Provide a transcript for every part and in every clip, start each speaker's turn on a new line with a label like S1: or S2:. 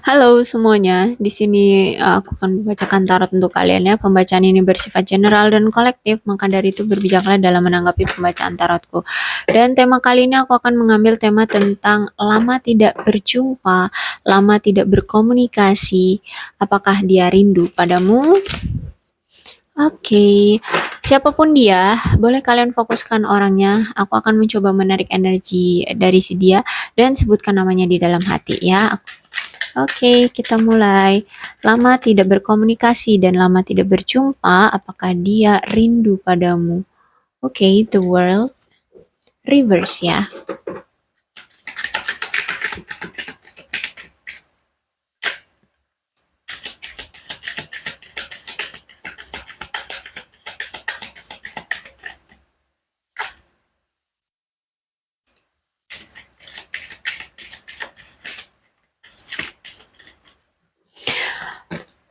S1: Halo semuanya, di sini aku akan membacakan tarot untuk kalian ya. Pembacaan ini bersifat general dan kolektif, maka dari itu berbijaklah dalam menanggapi pembacaan tarotku. Dan tema kali ini aku akan mengambil tema tentang lama tidak berjumpa, lama tidak berkomunikasi. Apakah dia rindu padamu? Oke, siapapun dia, boleh kalian fokuskan orangnya. Aku akan mencoba menarik energi dari si dia dan sebutkan namanya di dalam hati ya. Oke, kita mulai. Lama tidak berkomunikasi dan lama tidak berjumpa, apakah dia rindu padamu? Oke, the world reverse ya.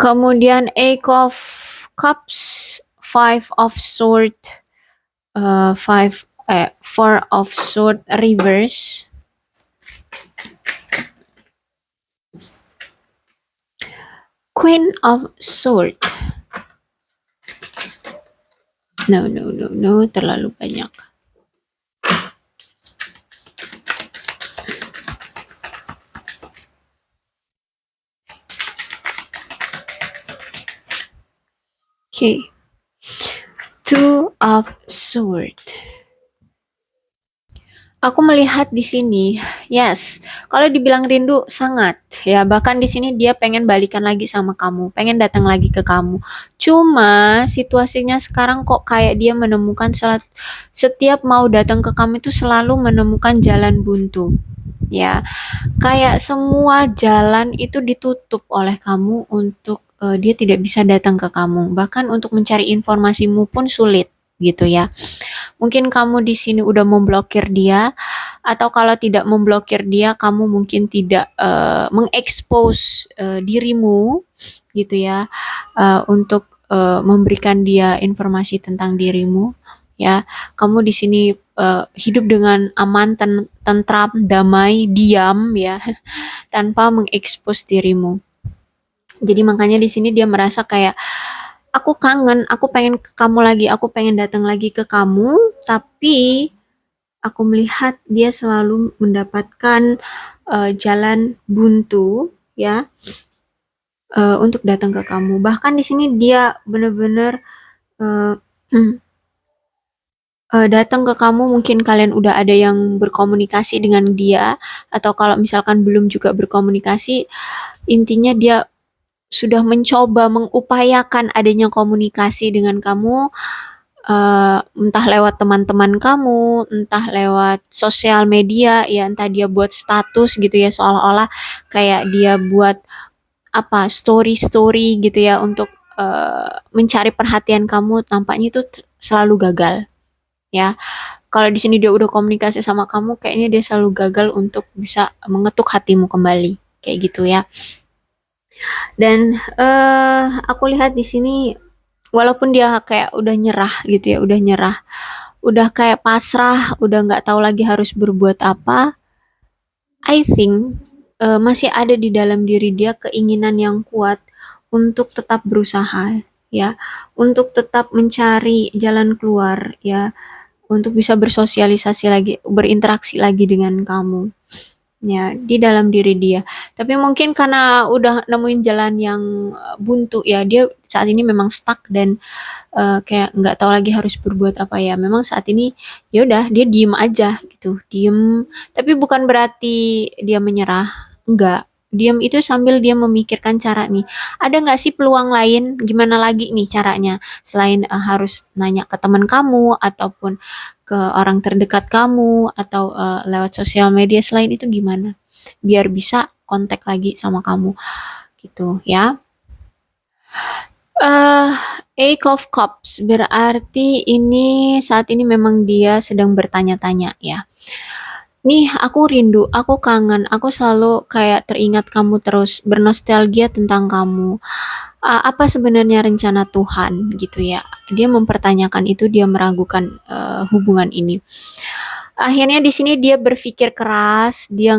S1: Kemudian Eight of Cups, Five of Swords, Four of Swords reverse. Queen of Swords. No, terlalu banyak. Okay. Two of Swords. Aku melihat di sini, yes, kalau dibilang rindu sangat, ya bahkan di sini dia pengen balikan lagi sama kamu, pengen datang lagi ke kamu. Cuma situasinya sekarang kok kayak dia menemukan setiap mau datang ke kamu itu selalu menemukan jalan buntu, ya. Kayak semua jalan itu ditutup oleh kamu untuk dia tidak bisa datang ke kamu, bahkan untuk mencari informasimu pun sulit, gitu ya. Mungkin kamu di sini udah memblokir dia, atau kalau tidak memblokir dia, kamu mungkin tidak mengekspos dirimu, gitu ya, untuk memberikan dia informasi tentang dirimu, ya. Kamu di sini hidup dengan aman, tentram, damai, diam, ya, tanpa mengekspos dirimu. Jadi makanya di sini dia merasa kayak aku kangen, aku pengen ke kamu lagi, aku pengen datang lagi ke kamu, tapi aku melihat dia selalu mendapatkan jalan buntu ya untuk datang ke kamu. Bahkan di sini dia benar-benar uh, datang ke kamu. Mungkin kalian udah ada yang berkomunikasi dengan dia, atau kalau misalkan belum juga berkomunikasi, intinya dia sudah mencoba mengupayakan adanya komunikasi dengan kamu, entah lewat teman-teman kamu, entah lewat sosial media, ya entah dia buat status gitu ya, seolah-olah kayak dia buat apa story-story gitu ya untuk mencari perhatian kamu, tampaknya itu selalu gagal ya. Kalau di sini dia udah komunikasi sama kamu, kayaknya dia selalu gagal untuk bisa mengetuk hatimu kembali, kayak gitu ya. Dan aku lihat di sini walaupun dia kayak udah nyerah gitu ya, udah nyerah, udah kayak pasrah, udah nggak tahu lagi harus berbuat apa. I think masih ada di dalam diri dia keinginan yang kuat untuk tetap berusaha ya, untuk tetap mencari jalan keluar ya, untuk bisa bersosialisasi lagi, berinteraksi lagi dengan kamu ya, di dalam diri dia. Tapi mungkin karena udah nemuin jalan yang buntu ya, dia saat ini memang stuck dan kayak nggak tahu lagi harus berbuat apa ya. Memang saat ini ya udah dia diem aja gitu, diem. Tapi bukan berarti dia menyerah, enggak. Diem itu sambil dia memikirkan cara nih. Ada nggak sih peluang lain? Gimana lagi nih caranya? Selain harus nanya ke teman kamu ataupun ke orang terdekat kamu atau lewat sosial media, selain itu gimana? Biar bisa kontak lagi sama kamu gitu ya. Eh, Eight of Cups berarti ini saat ini memang dia sedang bertanya-tanya ya. Nih, aku rindu, aku kangen, aku selalu kayak teringat kamu terus, bernostalgia tentang kamu. Apa sebenarnya rencana Tuhan gitu ya? Dia mempertanyakan itu, dia meragukan hubungan ini. Akhirnya di sini dia berpikir keras, dia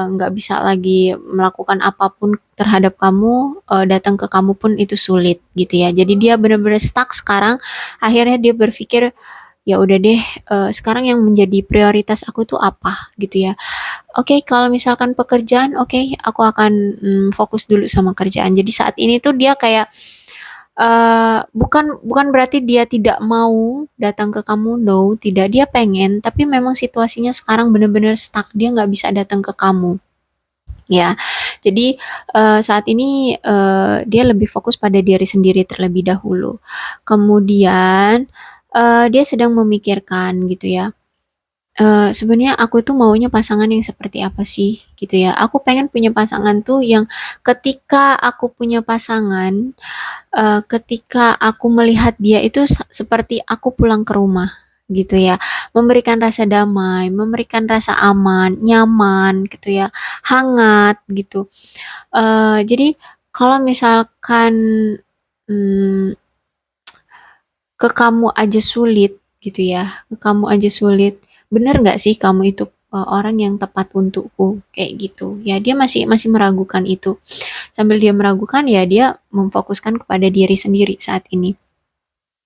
S1: nggak bisa lagi melakukan apapun terhadap kamu, datang ke kamu pun itu sulit gitu ya. Jadi dia benar-benar stuck sekarang. Akhirnya dia berpikir, ya udah deh, sekarang yang menjadi prioritas aku tuh apa gitu ya. Oke, kalau misalkan pekerjaan, oke, aku akan fokus dulu sama kerjaan. Jadi saat ini tuh dia kayak bukan bukan berarti dia tidak mau datang ke kamu, no, tidak, dia pengen, tapi memang situasinya sekarang benar-benar stuck, dia nggak bisa datang ke kamu, ya. Jadi, saat ini, dia lebih fokus pada diri sendiri terlebih dahulu. Kemudian, dia sedang memikirkan gitu ya, sebenarnya aku tuh maunya pasangan yang seperti apa sih, gitu ya. Aku pengen punya pasangan tuh yang ketika aku punya pasangan, ketika aku melihat dia itu seperti aku pulang ke rumah, gitu ya. Memberikan rasa damai, memberikan rasa aman, nyaman, gitu ya, hangat, gitu. Jadi kalau misalkan, mmm, ke kamu aja sulit gitu ya, ke kamu aja sulit, bener nggak sih kamu itu orang yang tepat untukku, kayak gitu. Ya dia masih masih meragukan itu. Sambil dia meragukan ya dia memfokuskan kepada diri sendiri saat ini.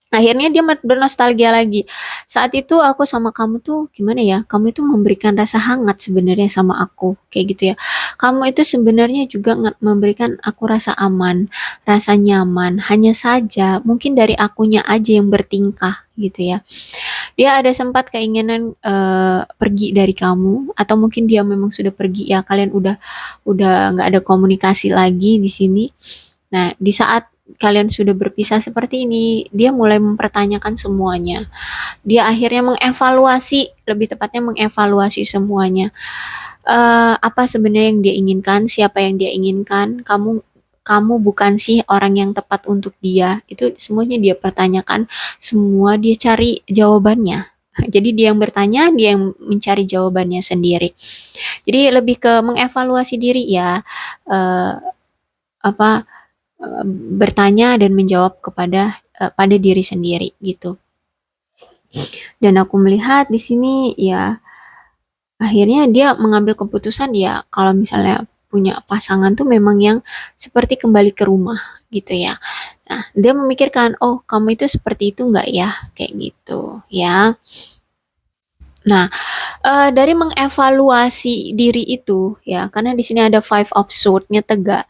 S1: Akhirnya dia bernostalgia lagi. Saat itu aku sama kamu tuh gimana ya, kamu itu memberikan rasa hangat sebenarnya sama aku, kayak gitu ya. Kamu itu sebenarnya juga memberikan aku rasa aman, rasa nyaman. Hanya saja mungkin dari akunya aja yang bertingkah gitu ya. Dia ada sempat keinginan pergi dari kamu atau mungkin dia memang sudah pergi ya, kalian udah nggak ada komunikasi lagi di sini. Nah, di saat kalian sudah berpisah seperti ini, dia mulai mempertanyakan semuanya. Dia akhirnya mengevaluasi, lebih tepatnya mengevaluasi semuanya. Apa sebenarnya yang dia inginkan, siapa yang dia inginkan, kamu bukan sih orang yang tepat untuk dia. Itu semuanya dia pertanyakan, semua dia cari jawabannya. Jadi dia yang bertanya, dia yang mencari jawabannya sendiri. Jadi lebih ke mengevaluasi diri ya, eh, apa bertanya dan menjawab pada diri sendiri gitu. Dan aku melihat di sini ya akhirnya dia mengambil keputusan ya kalau misalnya punya pasangan tuh memang yang seperti kembali ke rumah gitu ya. Nah, dia memikirkan, oh kamu itu seperti itu nggak ya? Kayak gitu ya. Nah, dari mengevaluasi diri itu ya, karena di sini ada Five of Swords-nya tegak.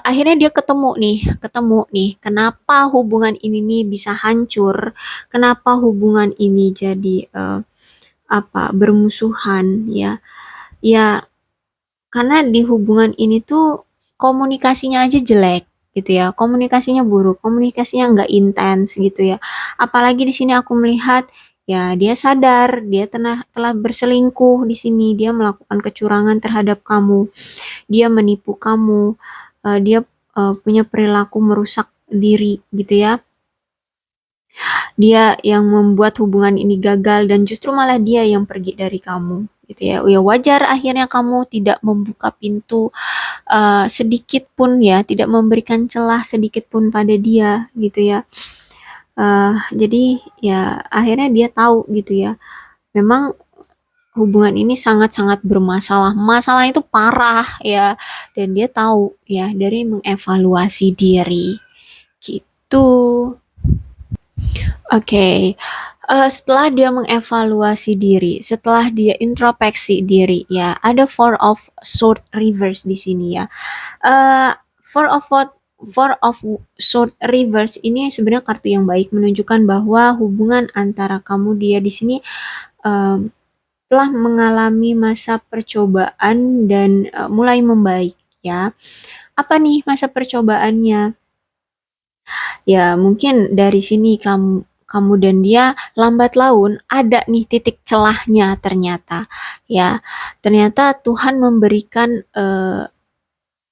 S1: Akhirnya dia ketemu nih, kenapa hubungan ini nih bisa hancur, kenapa hubungan ini jadi bermusuhan ya. Ya, karena di hubungan ini tuh komunikasinya aja jelek gitu ya, komunikasinya buruk, komunikasinya nggak intens gitu ya. Apalagi di sini aku melihat ya dia sadar dia telah berselingkuh di sini, dia melakukan kecurangan terhadap kamu, dia menipu kamu, dia punya perilaku merusak diri gitu ya. Dia yang membuat hubungan ini gagal dan justru malah dia yang pergi dari kamu gitu ya. Ya wajar akhirnya kamu tidak membuka pintu sedikit pun ya, tidak memberikan celah sedikit pun pada dia gitu ya. Jadi ya akhirnya dia tahu gitu ya. Memang hubungan ini sangat-sangat bermasalah. Masalah itu parah ya dan dia tahu ya dari mengevaluasi diri gitu. Oke, setelah dia mengevaluasi diri, setelah dia introspeksi diri ya, ada Four of Sword reverse di sini ya. Eh, Four of Four of Sword reverse ini sebenarnya kartu yang baik, menunjukkan bahwa hubungan antara kamu dia di sini em, telah mengalami masa percobaan dan mulai membaik ya. Apa nih masa percobaannya? Ya, mungkin dari sini kamu kamu dan dia lambat laun ada nih titik celahnya ternyata. Ya, ternyata Tuhan memberikan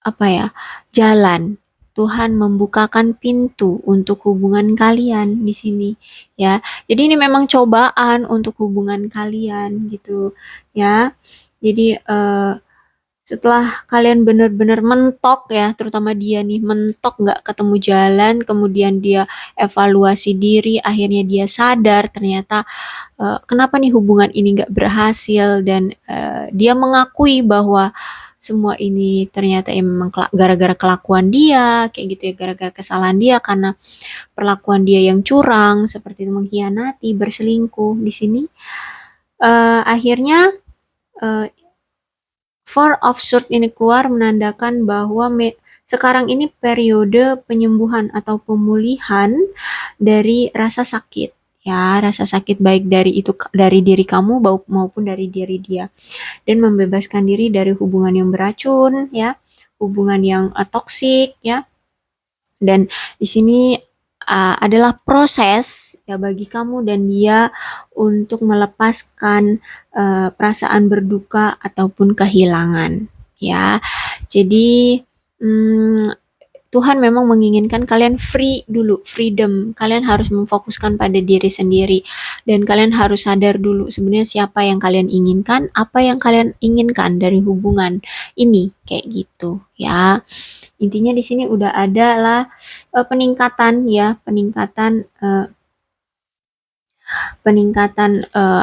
S1: apa ya? Jalan. Tuhan membukakan pintu untuk hubungan kalian di sini ya. Jadi ini memang cobaan untuk hubungan kalian gitu ya. Jadi setelah kalian benar-benar mentok ya, terutama dia nih mentok nggak ketemu jalan, kemudian dia evaluasi diri, akhirnya dia sadar ternyata kenapa nih hubungan ini nggak berhasil, dan dia mengakui bahwa semua ini ternyata memang gara-gara kelakuan dia, kayak gitu ya, gara-gara kesalahan dia karena perlakuan dia yang curang, seperti itu, mengkhianati, berselingkuh. Di sini akhirnya uh, Four of Swords ini keluar menandakan bahwa sekarang ini periode penyembuhan atau pemulihan dari rasa sakit. Ya, rasa sakit baik dari diri kamu maupun dari diri dia, dan membebaskan diri dari hubungan yang beracun ya, hubungan yang toksik ya. Dan di sini adalah proses ya bagi kamu dan dia untuk melepaskan perasaan berduka ataupun kehilangan ya. Jadi Tuhan memang menginginkan kalian free dulu, freedom. Kalian harus memfokuskan pada diri sendiri dan kalian harus sadar dulu sebenarnya siapa yang kalian inginkan, apa yang kalian inginkan dari hubungan ini, kayak gitu ya. Intinya di sini udah ada lah peningkatan ya, peningkatan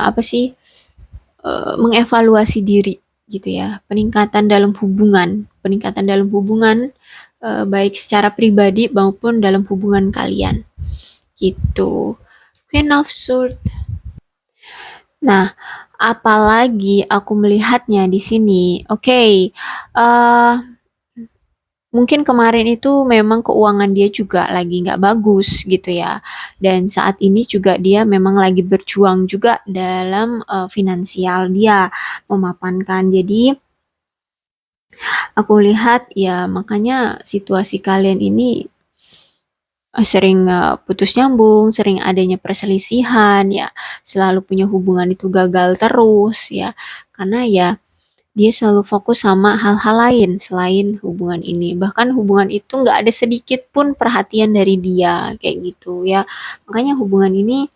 S1: apa sih, mengevaluasi diri gitu ya, peningkatan dalam hubungan baik secara pribadi maupun dalam hubungan kalian gitu. Queen of Swords. Nah, apalagi aku melihatnya di sini. Oke, mungkin kemarin itu memang keuangan dia juga lagi nggak bagus gitu ya. Dan saat ini juga dia memang lagi berjuang juga dalam finansial dia, memapankan. Jadi aku lihat ya, makanya situasi kalian ini sering putus nyambung, sering adanya perselisihan ya, selalu punya hubungan itu gagal terus ya, karena ya dia selalu fokus sama hal-hal lain selain hubungan ini. Bahkan hubungan itu nggak ada sedikit pun perhatian dari dia, kayak gitu ya. Makanya hubungan ini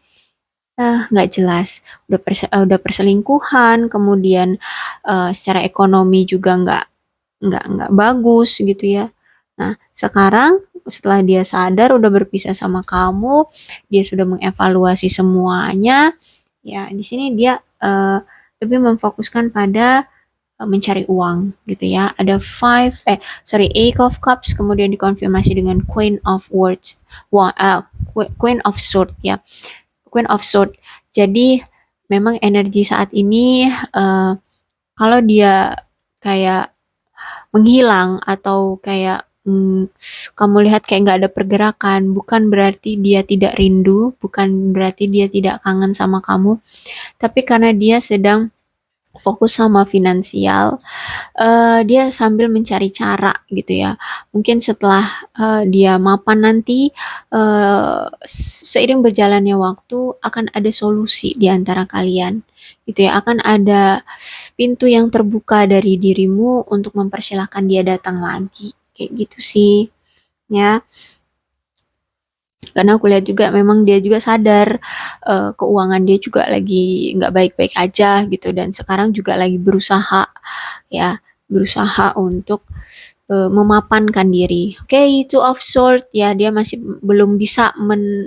S1: nggak jelas. Udah perselingkuhan, kemudian secara ekonomi juga nggak bagus gitu ya. Nah, sekarang setelah dia sadar udah berpisah sama kamu, dia sudah mengevaluasi semuanya. Ya, di sini dia lebih memfokuskan pada mencari uang gitu ya. Ada Eight of Cups, kemudian dikonfirmasi dengan Queen of Swords, Queen of Swords ya, Queen of Swords. Jadi memang energi saat ini kalau dia kayak menghilang atau kayak kamu lihat kayak nggak ada pergerakan, bukan berarti dia tidak rindu, bukan berarti dia tidak kangen sama kamu, tapi karena dia sedang fokus sama finansial, dia sambil mencari cara gitu ya. Mungkin setelah dia mapan nanti, seiring berjalannya waktu akan ada solusi di antara kalian gitu ya. Akan ada pintu yang terbuka dari dirimu untuk mempersilahkan dia datang lagi, kayak gitu sih ya. Karena aku lihat juga memang dia juga sadar keuangan dia juga lagi nggak baik-baik aja gitu, dan sekarang juga lagi berusaha ya, berusaha untuk memapankan diri. Oke, Two of Swords ya, dia masih belum bisa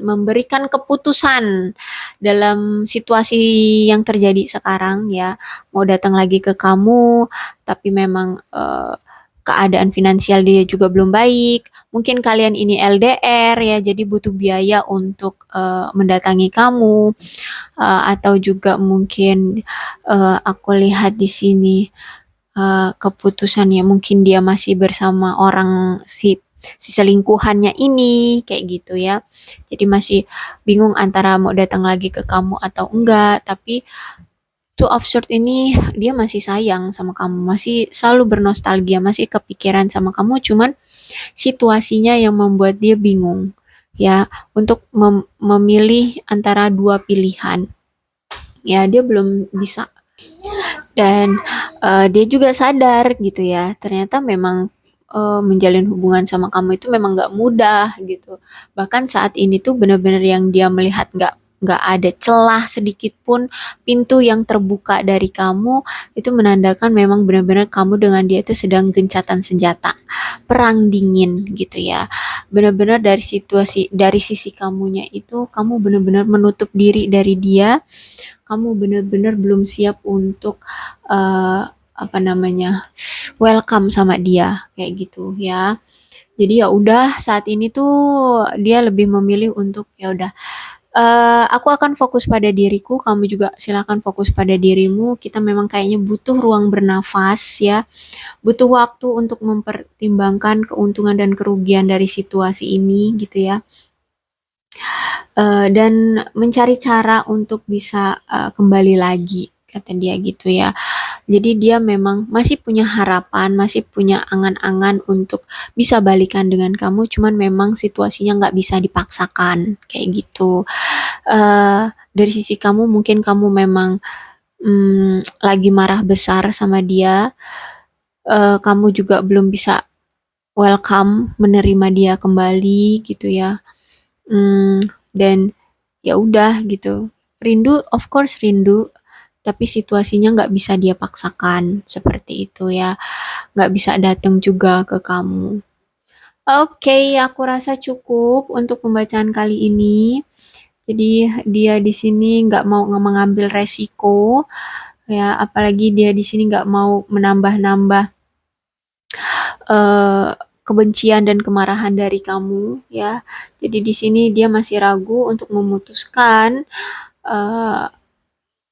S1: memberikan keputusan dalam situasi yang terjadi sekarang ya. Mau datang lagi ke kamu, tapi memang keadaan finansial dia juga belum baik. Mungkin kalian ini LDR ya, jadi butuh biaya untuk mendatangi kamu, atau juga mungkin aku lihat di sini keputusannya mungkin dia masih bersama si selingkuhannya ini, kayak gitu ya. Jadi masih bingung antara mau datang lagi ke kamu atau enggak, tapi Two of Swords ini dia masih sayang sama kamu, masih selalu bernostalgia, masih kepikiran sama kamu, cuman situasinya yang membuat dia bingung ya untuk memilih antara dua pilihan. Ya, dia belum bisa, dan dia juga sadar gitu ya, ternyata memang menjalin hubungan sama kamu itu memang gak mudah gitu. Bahkan saat ini tuh benar-benar yang dia melihat nggak ada celah sedikit pun pintu yang terbuka dari kamu, itu menandakan memang benar-benar kamu dengan dia itu sedang gencatan senjata, perang dingin gitu ya. Benar-benar dari situasi, dari sisi kamunya itu kamu benar-benar menutup diri dari dia, kamu benar-benar belum siap untuk apa namanya, welcome sama dia kayak gitu ya. Jadi ya udah saat ini tuh dia lebih memilih untuk ya udah, aku akan fokus pada diriku, kamu juga silakan fokus pada dirimu. Kita memang kayaknya butuh ruang bernafas ya, butuh waktu untuk mempertimbangkan keuntungan dan kerugian dari situasi ini gitu ya. Dan mencari cara untuk bisa kembali lagi kata dia gitu ya. Jadi dia memang masih punya harapan, masih punya angan-angan untuk bisa balikan dengan kamu, cuman memang situasinya nggak bisa dipaksakan kayak gitu. Dari sisi kamu mungkin kamu memang lagi marah besar sama dia, kamu juga belum bisa welcome menerima dia kembali gitu ya. Dan ya udah gitu. Rindu, of course rindu, tapi situasinya nggak bisa dia paksakan seperti itu ya. Nggak bisa datang juga ke kamu. Oke, aku rasa cukup untuk pembacaan kali ini. Jadi dia di sini nggak mau mengambil resiko, ya apalagi dia di sini nggak mau menambah-nambah eh, kebencian dan kemarahan dari kamu ya. Jadi di sini dia masih ragu untuk memutuskan eh,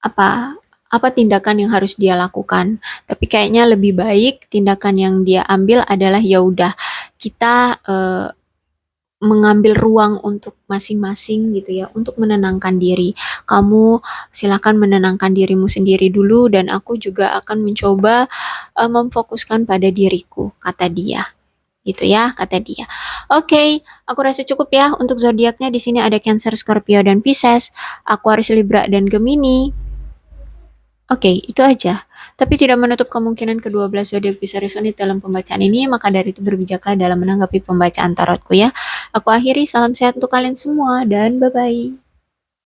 S1: apa apa tindakan yang harus dia lakukan. Tapi kayaknya lebih baik tindakan yang dia ambil adalah ya udah kita mengambil ruang untuk masing-masing gitu ya, untuk menenangkan diri. Kamu silakan menenangkan dirimu sendiri dulu dan aku juga akan mencoba memfokuskan pada diriku, kata dia. Gitu ya, kata dia. Oke, aku rasa cukup ya untuk zodiaknya. Di sini ada Cancer, Scorpio, dan Pisces, Aquarius, Libra, dan Gemini. Oke, itu aja. Tapi tidak menutup kemungkinan kedua belas zodiak bisa resonate dalam pembacaan ini, maka dari itu berbijaklah dalam menanggapi pembacaan tarotku ya. Aku akhiri, salam sehat untuk kalian semua, dan bye-bye.